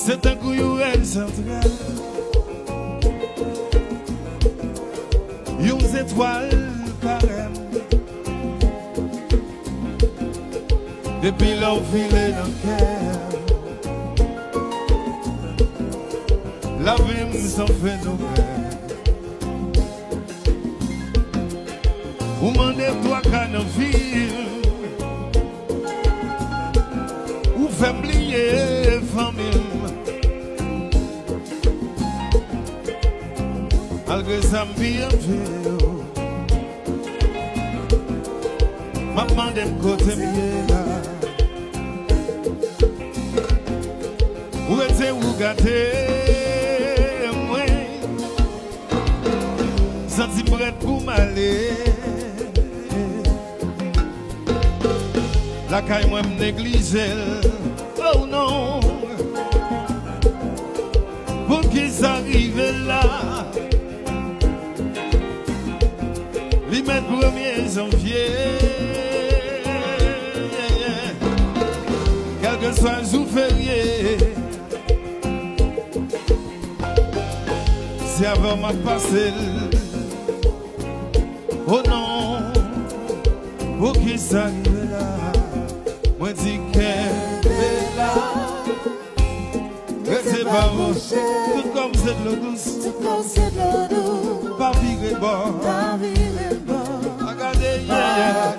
C'est un couillou central. Une étoile carême. Depuis l'enfilé dans le cœur. La vie me s'en fait nos pères. Ou m'en est toi qu'à nos villes. Ou fait m'blier famille. Malgré ça m'bien vieux. Ma demande m'cote mieux là. Où est-ce où gâter? Senti prête pour m'aller. La caille moi me négliger. Oh non. Pour qu'ils arrivent là. Les mettre 1er janvier. Quel que soit un jour férié. Si avant ma passé. Oh non, pour qui s'arrive là, moi dis qu'elle est là, que c'est pas mon tout comme c'est de l'eau douce, pas virer bord, regardez, yeah,